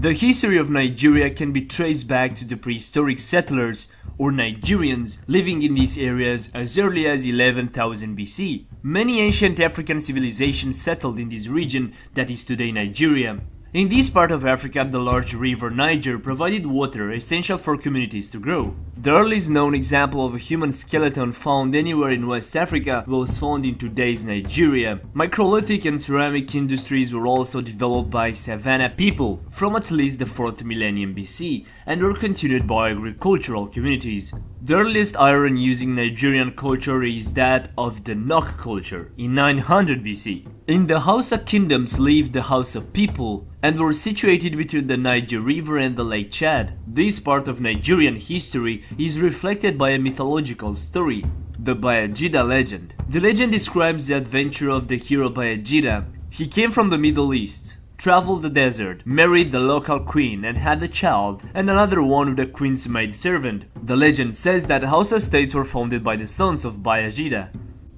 The history of Nigeria can be traced back to the prehistoric settlers, or Nigerians, living in these areas as early as 11,000 BC. Many ancient African civilizations settled in this region that is today Nigeria. In this part of Africa, the large river Niger provided water essential for communities to grow. The earliest known example of a human skeleton found anywhere in West Africa was found in today's Nigeria. Microlithic and ceramic industries were also developed by Savannah people from at least the 4th millennium BC and were continued by agricultural communities. The earliest iron using Nigerian culture is that of the Nok culture in 900 BC. In the Hausa kingdoms lived the Hausa people and were situated between the Niger River and the Lake Chad. This part of Nigerian history is reflected by a mythological story, the Bayajida legend. The legend describes the adventure of the hero Bayajida. He came from the Middle East, traveled the desert, married the local queen and had a child, and another one with the queen's maidservant. The legend says that Hausa states were founded by the sons of Bayajida.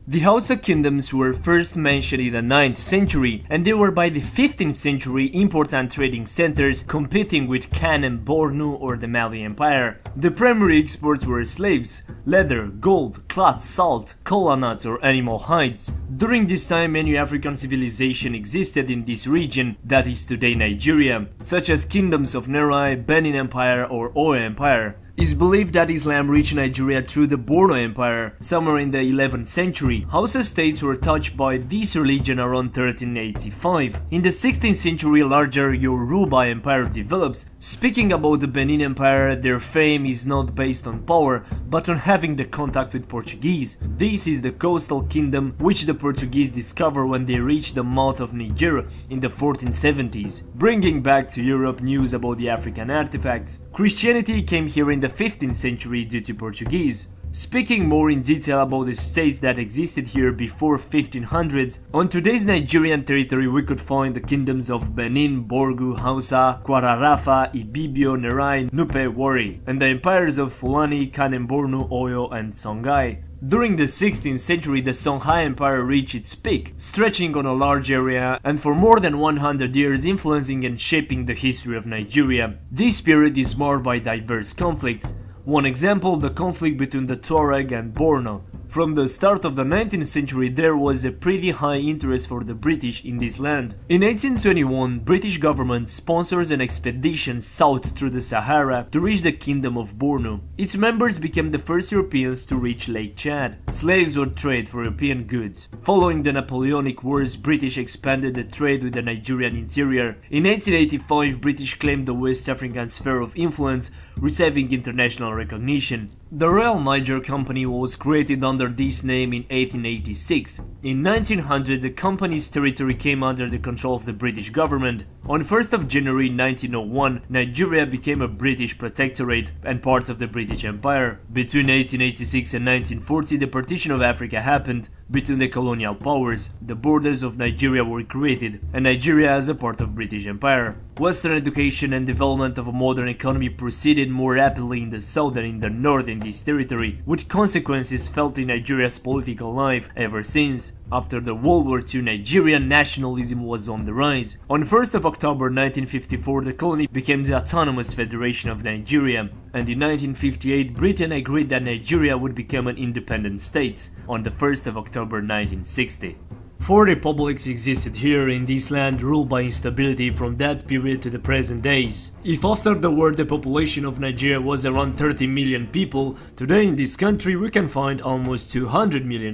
The Hausa kingdoms were first mentioned in the 9th century, and they were by the 15th century important trading centers competing with Kan and Bornu or the Mali Empire. The primary exports were slaves, leather, gold, cloth, salt, kola nuts or animal hides. During this time, many African civilizations existed in this region that is today Nigeria, such as kingdoms of Nerai, Benin Empire or Oyo Empire. It is believed that Islam reached Nigeria through the Borno Empire somewhere in the 11th century. Hausa states were touched by this religion around 1385. In the 16th century, a larger Yoruba Empire develops. Speaking about the Benin Empire, their fame is not based on power, but on having the contact with Portuguese. This is the coastal kingdom which the Portuguese discovered when they reached the mouth of Niger in the 1470s, bringing back to Europe news about the African artifacts. Christianity came here in the 15th century due to Portuguese. Speaking more in detail about the states that existed here before 1500s, on today's Nigerian territory we could find the kingdoms of Benin, Borgu, Hausa, Kwararafa, Ibibio, Nerai, Nupe, Wari, and the empires of Fulani, Kanem-Bornu, Oyo, and Songhai. During the 16th century, the Songhai Empire reached its peak, stretching on a large area and for more than 100 years influencing and shaping the history of Nigeria. This period is marked by diverse conflicts. One example, the conflict between the Tuareg and Borno. From the start of the 19th century, there was a pretty high interest for the British in this land. In 1821, British government sponsors an expedition south through the Sahara to reach the Kingdom of Borno. Its members became the first Europeans to reach Lake Chad. Slaves were traded for European goods. Following the Napoleonic Wars, British expanded the trade with the Nigerian interior. In 1885, British claimed the West African sphere of influence, receiving international recognition. The Royal Niger Company was created under this name in 1886. In 1900, the company's territory came under the control of the British government. On 1st of January 1901, Nigeria became a British protectorate and part of the British Empire. Between 1886 and 1940, the partition of Africa happened between the colonial powers. The borders of Nigeria were created, and Nigeria as a part of British Empire. Western education and development of a modern economy proceeded more rapidly in the south than in the north in this territory, with consequences felt in Nigeria's political life ever since. After the World War II, Nigerian nationalism was on the rise. On 1st of October 1954, the colony became the Autonomous Federation of Nigeria, and in 1958, Britain agreed that Nigeria would become an independent state on the 1st of October 1960. 4 republics existed here in this land, ruled by instability from that period to the present days. If after the war the population of Nigeria was around 30 million people, today in this country we can find almost 200 million